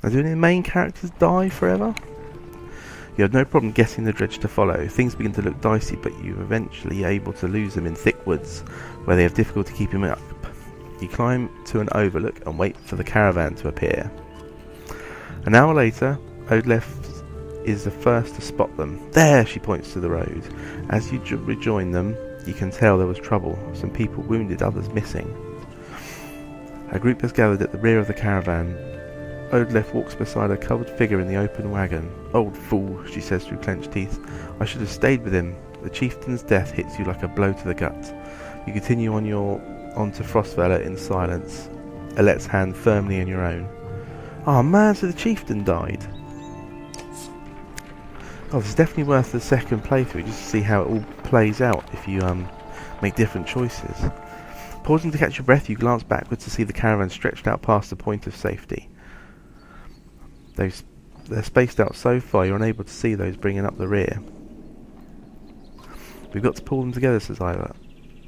Now, do any of the main characters die forever? You have no problem getting the dredge to follow. Things begin to look dicey, but you're eventually able to lose them in thick woods, where they have difficulty keeping up. You climb to an overlook and wait for the caravan to appear. An hour later, Odlef is the first to spot them. There, she points to the road. As you rejoin them, you can tell there was trouble. Some people wounded, others missing. A group has gathered at the rear of the caravan. Odlef walks beside a covered figure in the open wagon. Old fool, she says through clenched teeth. I should have stayed with him. The chieftain's death hits you like a blow to the gut. You continue onto Frostvellr in silence, Alette's hand firmly in your own. Oh man, so the chieftain died. Oh, this is definitely worth the second playthrough, just to see how it all plays out if you make different choices. Pausing to catch your breath, you glance backwards to see the caravan stretched out past the point of safety. They're spaced out so far you're unable to see those bringing up the rear. We've got to pull them together, says Ivor.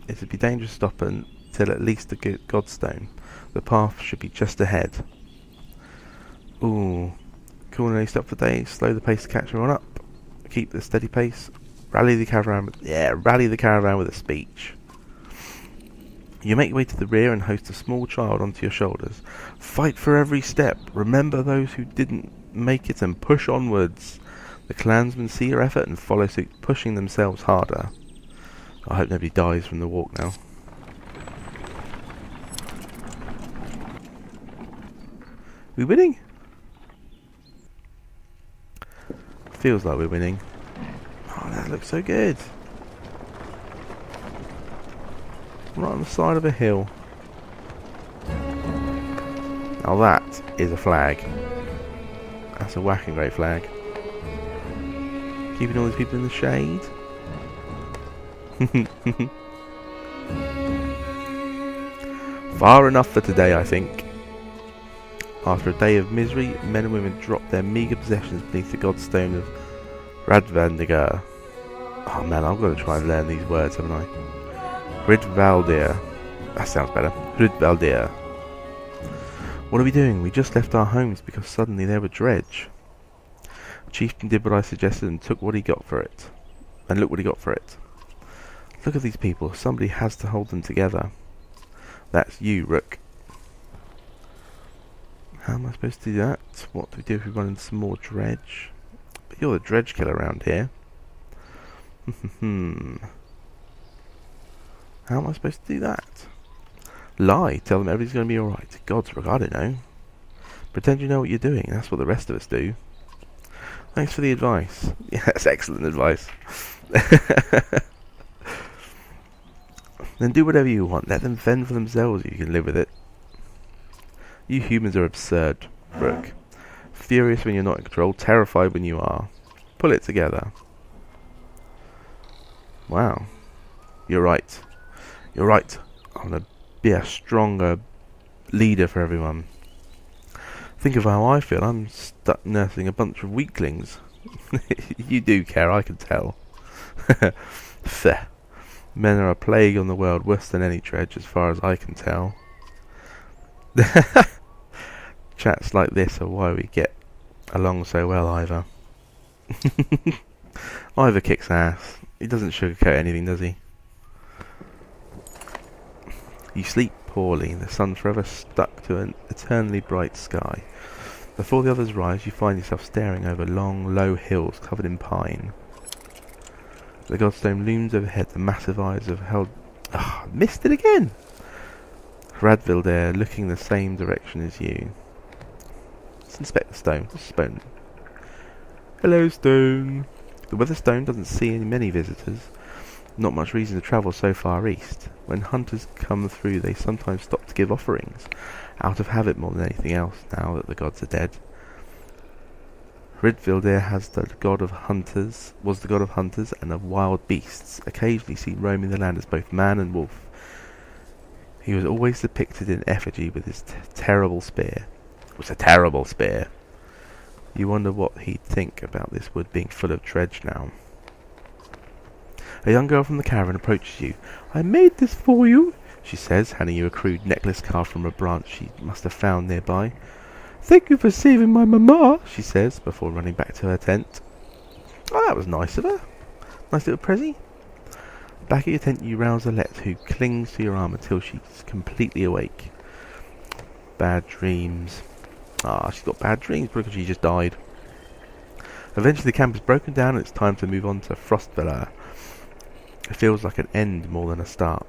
It would be dangerous to stop until at least the Godstone. The path should be just ahead. Ooh. Cool, and stop for days. Slow the pace to catch everyone up. Keep the steady pace. Rally the caravan with a speech. You make your way to the rear and hoist a small child onto your shoulders. Fight for every step. Remember those who didn't make it and push onwards. The clansmen see your effort and follow suit, pushing themselves harder. I hope nobody dies from the walk now. We winning? Feels like we're winning. Oh, that looks so good. Right on the side of a hill. Now that is a flag. That's a whacking great flag. Keeping all these people in the shade. Far enough for today, I think. After a day of misery, men and women drop their meagre possessions beneath the godstone of Frostvellr. Oh man, I've got to try and learn these words, haven't I? Frostvellr. That sounds better. Frostvellr. What are we doing? We just left our homes because suddenly there were dredge. The chieftain did what I suggested and took what he got for it. And look what he got for it. Look at these people. Somebody has to hold them together. That's you, Rook. How am I supposed to do that? What do we do if we run into some more dredge? But you're the dredge killer around here. How am I supposed to do that? Lie. Tell them everything's going to be alright. God's rook, I don't know. Pretend you know what you're doing. That's what the rest of us do. Thanks for the advice. Yeah, that's excellent advice. Then do whatever you want. Let them fend for themselves if you can live with it. You humans are absurd, Rook. Furious when you're not in control, terrified when you are. Pull it together. Wow. You're right. You're right. I'm going to be a stronger leader for everyone. Think of how I feel. I'm stuck nursing a bunch of weaklings. You do care, I can tell. Fair. Men are a plague on the world, worse than any dredge, as far as I can tell. Chats like this are why we get along so well, Ivor. Ivor kicks ass. He doesn't sugarcoat anything, does he? You sleep poorly, the sun forever stuck to an eternally bright sky. Before the others rise, you find yourself staring over long, low hills covered in pine. The godstone looms overhead, the massive eyes have held... missed it again! Frostvellr looking the same direction as you. Let's inspect the stone. What's the stone? Hello, stone. The Weatherstone doesn't see many visitors. Not much reason to travel so far east. When hunters come through, they sometimes stop to give offerings, out of habit more than anything else, now that the gods are dead. Frostvellr was the god of hunters and of wild beasts, occasionally seen roaming the land as both man and wolf. He was always depicted in effigy with his terrible spear. It was a terrible spear. You wonder what he'd think about this wood being full of dredge now. A young girl from the caravan approaches you. I made this for you, she says, handing you a crude necklace carved from a branch she must have found nearby. Thank you for saving my mama, she says, before running back to her tent. Oh, that was nice of her. Nice little prezi. Back at your tent, you rouse Alette, who clings to your arm until she's completely awake. Bad dreams. Ah, she's got bad dreams because she just died. Eventually the camp is broken down and it's time to move on to Frostvellr. It feels like an end more than a start.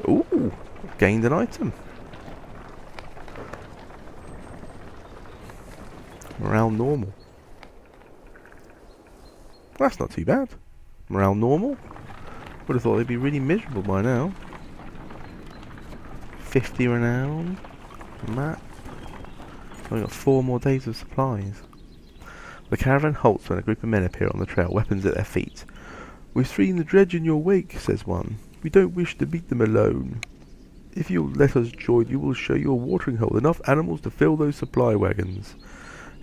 Ooh, gained an item. Morale normal. Well, that's not too bad. Morale normal. Would have thought they'd be really miserable by now. 50 renown. Map. We've got 4 more days of supplies. The caravan halts when a group of men appear on the trail, weapons at their feet. We've seen the dredge in your wake, says one. We don't wish to meet them alone. If you'll let us join you, will show you a watering hole, enough animals to fill those supply wagons.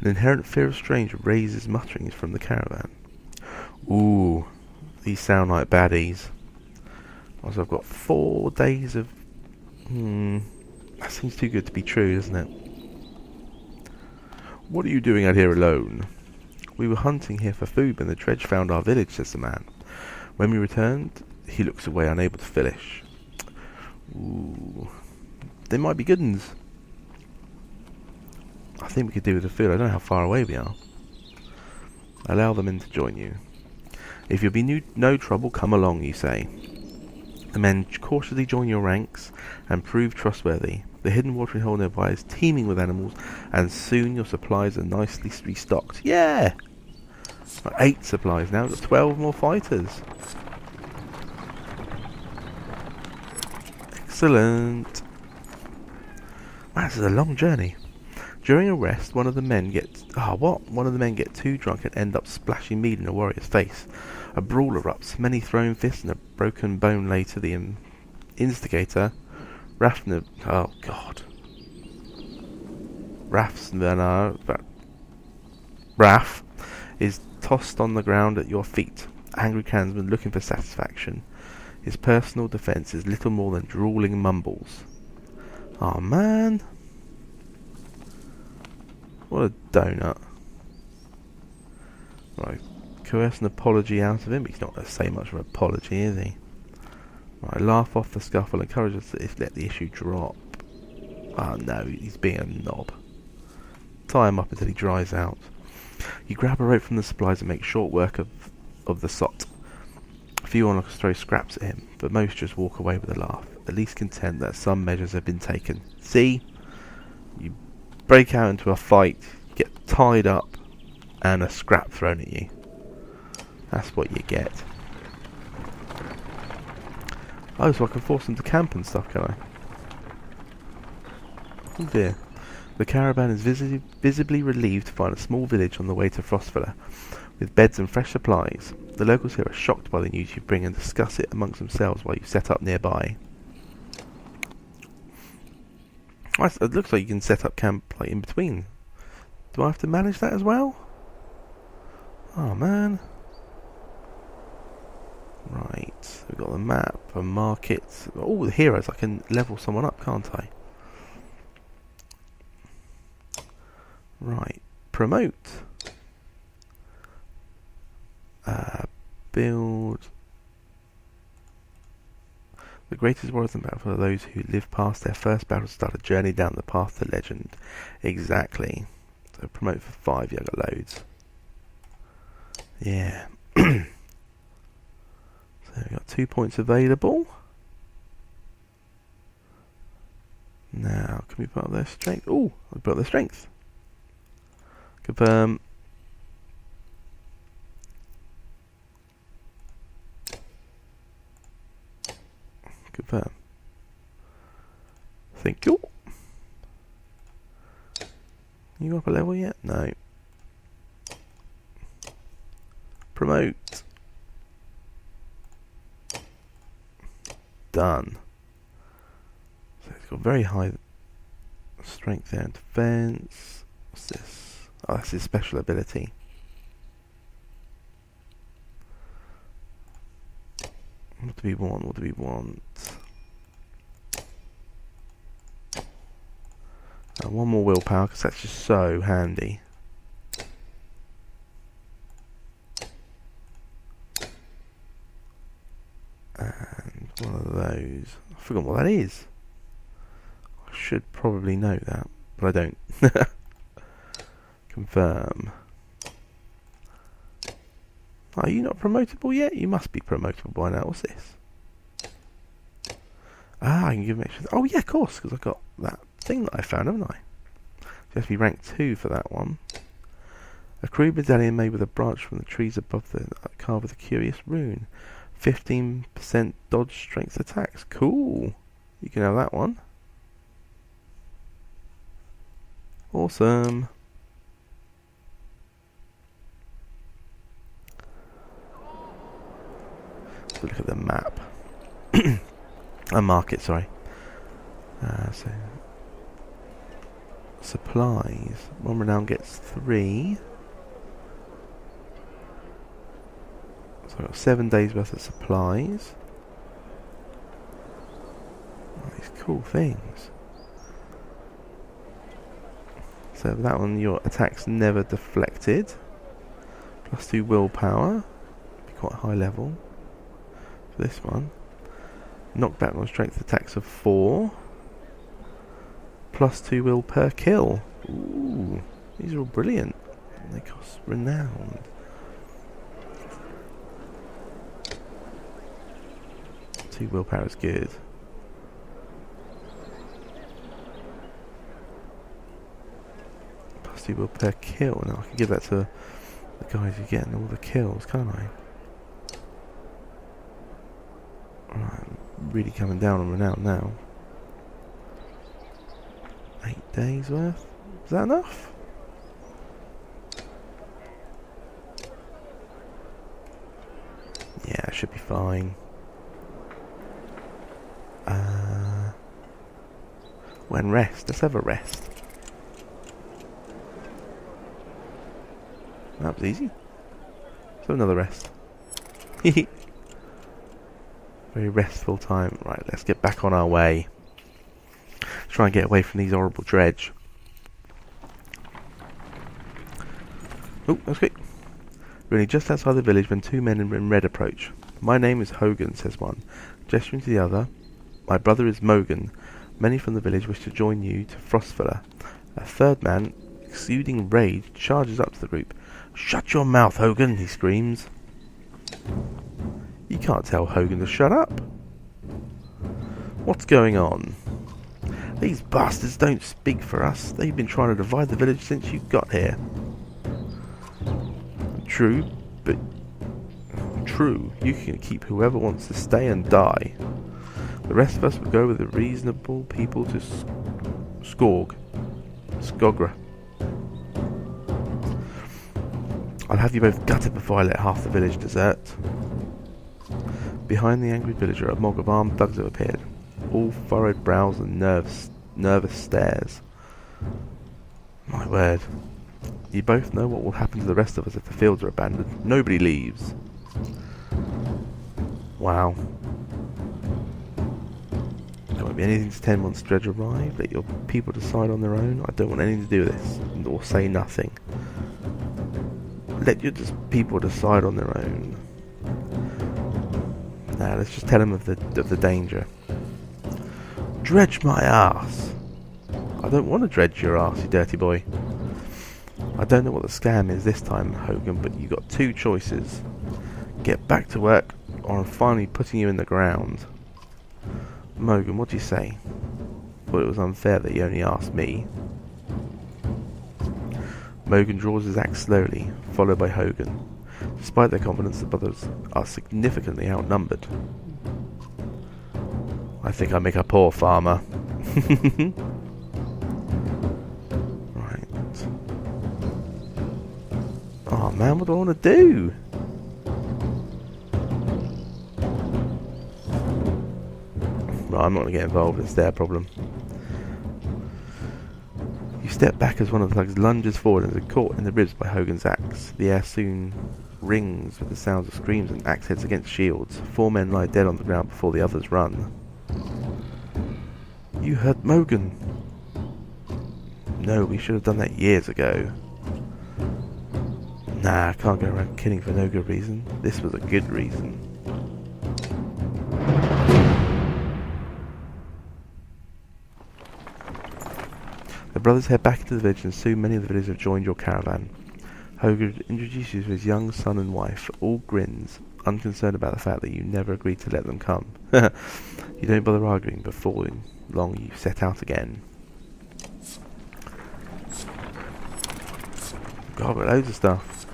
An inherent fear of strange raises mutterings from the caravan. Ooh, these sound like baddies. Also, I've got 4 days of... that seems too good to be true, doesn't it? What are you doing out here alone? We were hunting here for food when the dredge found our village, says the man. When we returned, he looks away, unable to finish. Ooh, they might be good uns. I think we could do with the food. I don't know how far away we are. Allow them in to join you. If you'll be no trouble, come along, you say. The men cautiously join your ranks and prove trustworthy. The hidden watering hole nearby is teeming with animals, and soon your supplies are nicely restocked. Yeah! Got 8 supplies now, got 12 more fighters. Excellent. Wow, this is a long journey. During a rest, one of the men gets too drunk and end up splashing mead in a warrior's face. A brawl erupts, many throwing fists and a broken bone lay to the instigator. Raff is tossed on the ground at your feet, angry clansman looking for satisfaction. His personal defence is little more than drooling mumbles. Oh man. What a donut. Right, coerce an apology out of him. He's not going to say much of an apology, is he? Right, laugh off the scuffle and encourage us to let the issue drop. Oh no, he's being a knob. Tie him up until he dries out. You grab a rope from the supplies and make short work of the sot. A few onlookers throw scraps at him, but most just walk away with a laugh, at least content that some measures have been taken. See? You break out into a fight, get tied up, and a scrap thrown at you. That's what you get. Oh, so I can force them to camp and stuff, can I? Oh dear. The caravan is visibly relieved to find a small village on the way to Frostvellr, with beds and fresh supplies. The locals here are shocked by the news you bring and discuss it amongst themselves while you set up nearby. Oh, it looks like you can set up camp like in between. Do I have to manage that as well? Oh man. Right, we've got the map, a market. Oh, the heroes, I can level someone up, can't I? Right, promote. Build. The greatest warriors in battle are those who live past their first battle to start a journey down the path to legend. Exactly. So promote for 5, yeah, I got loads. Yeah. So we've got 2 points available. Now, can we put up their strength? Oh, we put up their strength. Confirm. Confirm. Thank you. You up a level yet? No. Promote. Done. So it's got very high strength there and defense. What's this? Oh, that's his special ability. What do we want? What do we want? One more willpower, because that's just so handy. And one of those. I forgot what that is. I should probably know that, but I don't. Confirm. Are you not promotable yet? You must be promotable by now. What's this? Ah, I can give him extra. Oh yeah, of course, because I got that thing that I found, haven't I? So you have to be rank 2 for that one. A crude medallion made with a branch from the trees above the carved with a curious rune. 15% dodge strength attacks. Cool. You can have that one. Awesome. Let's look at the map. A market, sorry. So supplies. One renown gets 3. So I've got 7 days worth of supplies. All these cool things. So that one, your attack's never deflected. +2 willpower. Be quite high level. For this one. Knockback on strength attacks of 4. +2 will per kill. Ooh, these are all brilliant. They cost renowned. +2 willpower is good. +2 will per kill. Now I can give that to the guys who are getting all the kills, can't I? Alright, really coming down on renown now. 8 days worth? Is that enough? Yeah, should be fine. When rest? Let's have a rest. That was easy. So another rest. Very restful time. Right, let's get back on our way. Try and get away from these horrible dredge. Oh, that's quick. We're only just outside the village when 2 men in red approach. My name is Hogan, says one, gesturing to the other. My brother is Mogan. Many from the village wish to join you to Frostvellr. A third man, exuding rage, charges up to the group. Shut your mouth, Hogan, he screams. You can't tell Hogan to shut up. What's going on? These bastards don't speak for us. They've been trying to divide the village since you got here. True, but... True, you can keep whoever wants to stay and die. The rest of us will go with the reasonable people to Skogra. I'll have you both gutted before I let half the village desert. Behind the angry villager, a mob of armed thugs have appeared. All furrowed brows and nervous stares. My word. You both know what will happen to the rest of us if the fields are abandoned. Nobody leaves. Wow. There won't be anything to tend once dredge arrive. Let your people decide on their own. I don't want anything to do with this. Or say nothing. Let your people decide on their own. Now let's just tell them of the danger. Dredge my ass. I don't want to dredge your ass, you dirty boy. I don't know what the scam is this time, Hogan, but you got 2 choices. Get back to work, or I'm finally putting you in the ground. Mogan, what do you say? Thought it was unfair that you only asked me. Mogan draws his axe slowly, followed by Hogan. Despite their confidence, the brothers are significantly outnumbered. I think I make a poor farmer. Right. Oh man, what do I want to do? Right, I'm not going to get involved, it's their problem. You step back as one of the thugs lunges forward and is caught in the ribs by Hogan's axe. The air soon rings with the sounds of screams and axe heads against shields. 4 men lie dead on the ground before the others run. You hurt Mogan. No, we should have done that years ago. Nah, I can't go around killing for no good reason. This was a good reason. The brothers head back into the village, and soon many of the villagers have joined your caravan. Hoger introduces you to his young son and wife, all grins, unconcerned about the fact that you never agreed to let them come. You don't bother arguing. Before long you set out again. God, but loads of stuff.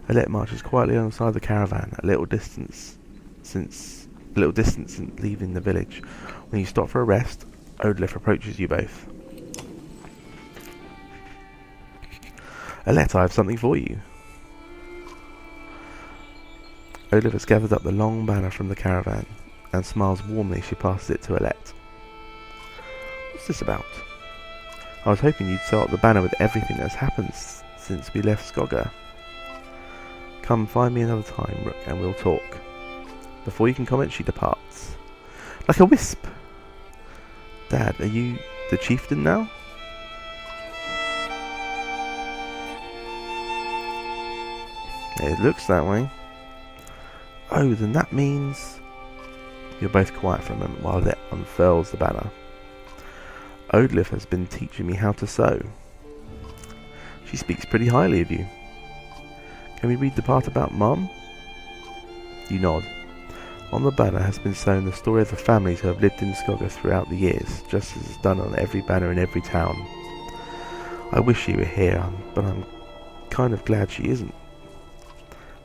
Alette marches quietly alongside the caravan, a little distance since leaving the village. When you stop for a rest, Odlif approaches you both. Alette, I have something for you. Odlif has gathered up the long banner from the caravan and smiles warmly as she passes it to Alette. What's this about? I was hoping you'd sew up the banner with everything that's happened since we left Skogga. Come find me another time, Rook, and we'll talk. Before you can comment, she departs. Like a wisp! Dad, are you the chieftain now? It looks that way. Oh, then that means... You're both quiet for a moment while Alette unfurls the banner. Odlif has been teaching me how to sew. She speaks pretty highly of you. Can we read the part about Mum? You nod. On the banner has been sewn the story of the families who have lived in Skogga throughout the years, just as is done on every banner in every town. I wish she were here, but I'm kind of glad she isn't.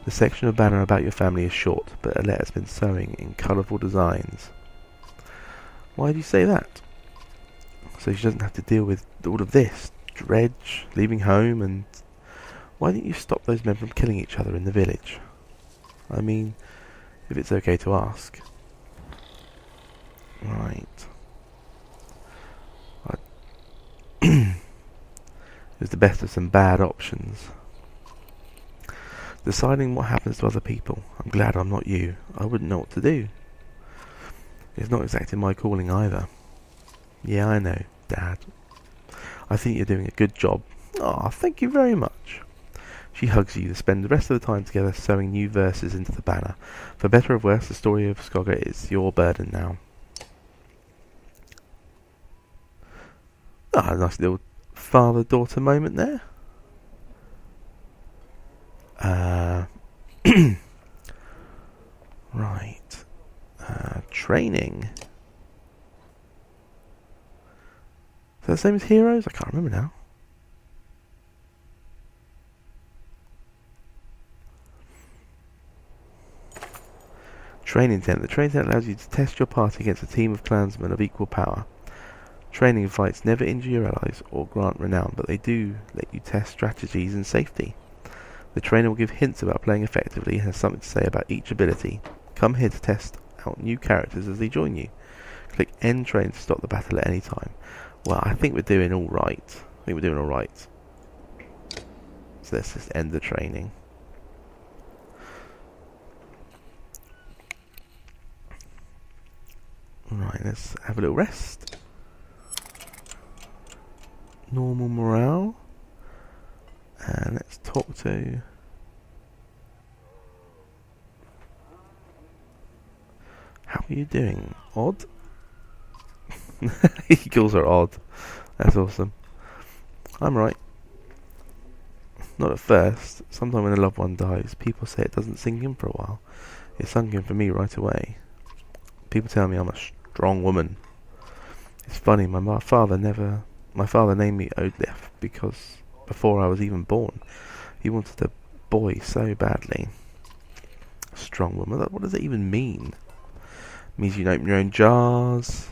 The section of banner about your family is short, but Alette has been sewing in colourful designs. Why do you say that? So she doesn't have to deal with all of this, dredge, leaving home, and... Why didn't you stop those men from killing each other in the village? I mean, if it's okay to ask. Right. It was the best of some bad options. Deciding what happens to other people. I'm glad I'm not you. I wouldn't know what to do. It's not exactly my calling either. Yeah, I know, Dad. I think you're doing a good job. Ah, thank you very much. She hugs you to spend the rest of the time together sewing new verses into the banner. For better or worse, the story of Skogga is your burden now. Ah, a nice little father-daughter moment there. Right. Training. Is that the same as Heroes? I can't remember now. Training tent. The training tent allows you to test your party against a team of clansmen of equal power. Training fights never injure your allies or grant renown, but they do let you test strategies and safety. The trainer will give hints about playing effectively and has something to say about each ability. Come here to test out new characters as they join you. Click End Train to stop the battle at any time. Well, I think we're doing alright. So let's just end the training. Right, let's have a little rest. Normal morale. And let's talk to... How are you doing? Odd? He calls her Odd. That's awesome. I'm right. Not at first. Sometimes when a loved one dies, people say it doesn't sink in for a while. It sunk in for me right away. People tell me I'm a strong woman. It's funny, my father named me Odlif because before I was even born, he wanted a boy so badly. Strong woman, what does that even mean? It means you can open your own jars,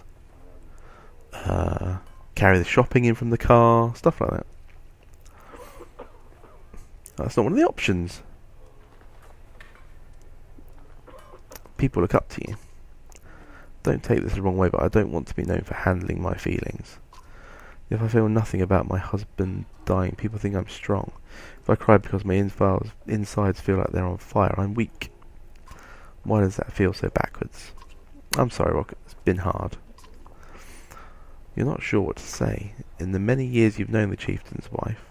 carry the shopping in from the car, stuff like that. That's not one of the options. People look up to you. Don't take this the wrong way, but I don't want to be known for handling my feelings. If I feel nothing about my husband dying, people think I'm strong. If I cry because my insides feel like they're on fire, I'm weak. Why does that feel so backwards? I'm sorry, Rocket. It's been hard. You're not sure what to say. In the many years you've known the chieftain's wife,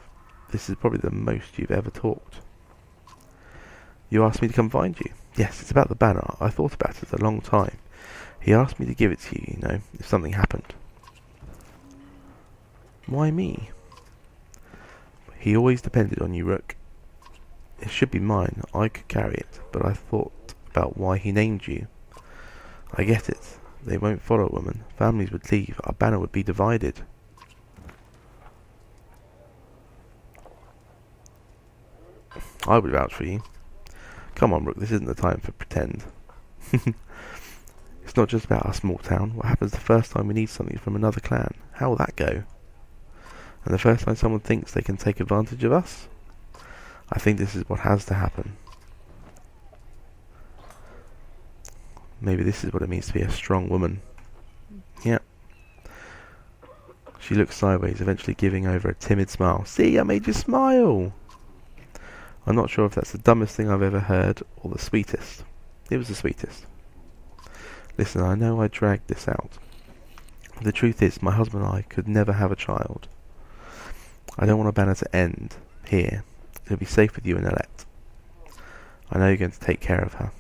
this is probably the most you've ever talked. You asked me to come find you. Yes, it's about the banner. I thought about it a long time. He asked me to give it to you, if something happened. Why me? He always depended on you, Rook. It should be mine. I could carry it, but I thought about why he named you. I get it. They won't follow a woman. Families would leave. Our banner would be divided. I would vouch for you. Come on, Rook, this isn't the time for pretend. It's not just about our small town. What happens the first time we need something from another clan? How will that go? And the first time someone thinks they can take advantage of us? I think this is what has to happen. Maybe this is what it means to be a strong woman. Yeah. She looks sideways, eventually giving over a timid smile. See, I made you smile! I'm not sure if that's the dumbest thing I've ever heard, or the sweetest. It was the sweetest. Listen, I know I dragged this out. The truth is, my husband and I could never have a child. I don't want our banner to end here. It'll be safe with you and Alette. I know you're going to take care of her.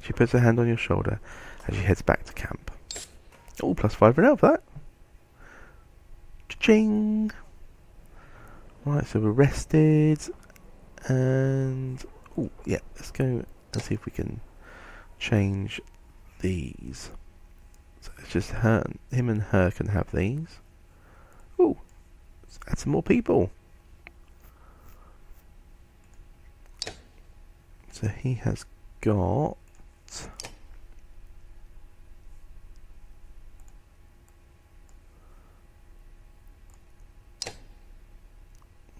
She puts her hand on your shoulder as she heads back to camp. Oh, +5 for now for that. Cha-ching! Right, so we're rested. And... oh, yeah, let's go and see if we can change these. So it's just him and her can have these. Oh, let's add some more people. So he has got...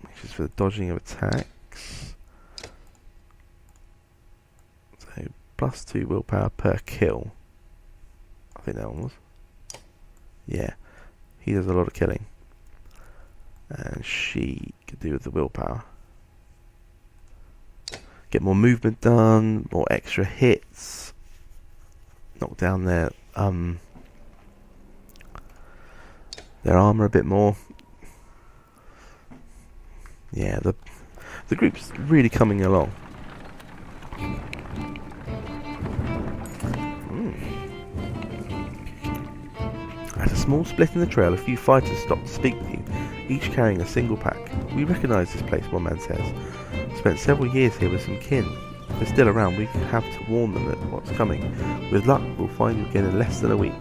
which is for the dodging of attacks. So +2 willpower per kill. I think that one was. Yeah, he does a lot of killing. And she could do with the willpower. Get more movement done, more extra hits. Knock down their armor a bit more. Yeah, the group's really coming along. At a small split in the trail, a few fighters stop to speak with you, each carrying a single pack. We recognise this place, one man says. Spent several years here with some kin. If they're still around, we have to warn them that what's coming. With luck, we'll find you again in less than a week.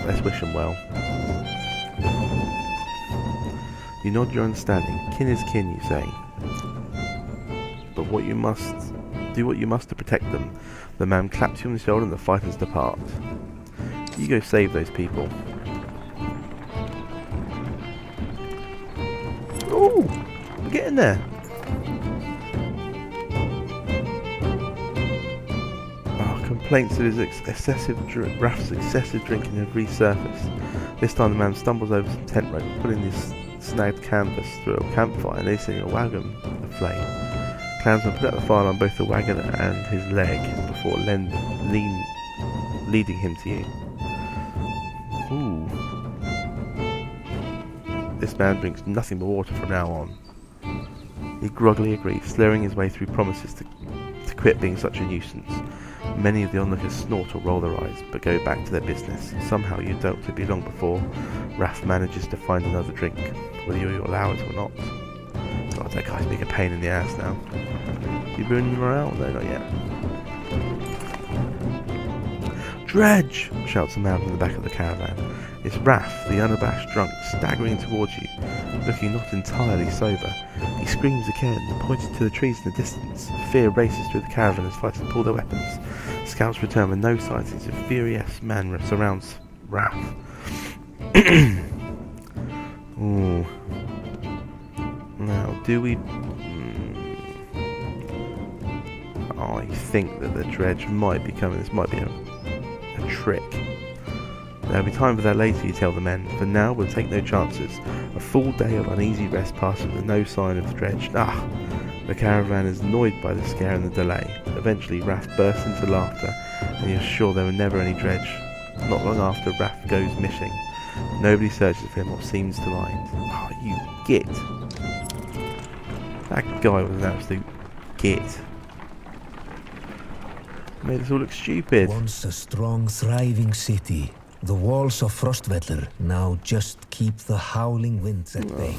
Let's wish them well. You nod your understanding. Kin is kin, you say. But do what you must to protect them. The man claps you on the shoulder and the fighters depart. You go save those people. Ooh, we're getting there. Complaints of his Raph's excessive drinking have resurfaced. This time the man stumbles over some tent rope, pulling this snagged canvas through a campfire and noticing a wagon aflame. Clansmen put out the fire on both the wagon and his leg before leading him to you. Ooh. This man drinks nothing but water from now on. He groggily agrees, slurring his way through promises to quit being such a nuisance. Many of the onlookers snort or roll their eyes, but go back to their business. Somehow you don't to be long before Raph manages to find another drink, whether you allow it or not. God, that guy's being a pain in the ass now. You ruining morale? No, not yet. Dredge! Shouts a man from the back of the caravan. It's Raph, the unabashed drunk, staggering towards you, looking not entirely sober. He screams again, pointing to the trees in the distance. Fear races through the caravan as fighters pull their weapons. Scouts return with no sightings. A furious man surrounds Raph. Ooh. Now, do we... I think that the dredge might be coming. This might be a trick. There'll be time for that later, you tell the men. For now, we'll take no chances. A full day of uneasy rest passes with no sign of the dredge. The caravan is annoyed by the scare and the delay. Eventually, Raph bursts into laughter, and you're sure there were never any dredge. Not long after, Raph goes missing. Nobody searches for him or seems to mind. Oh, you git. That guy was an absolute git. Made us all look stupid. Once a strong, thriving city, the walls of Frostvellr now just keep the howling winds at bay.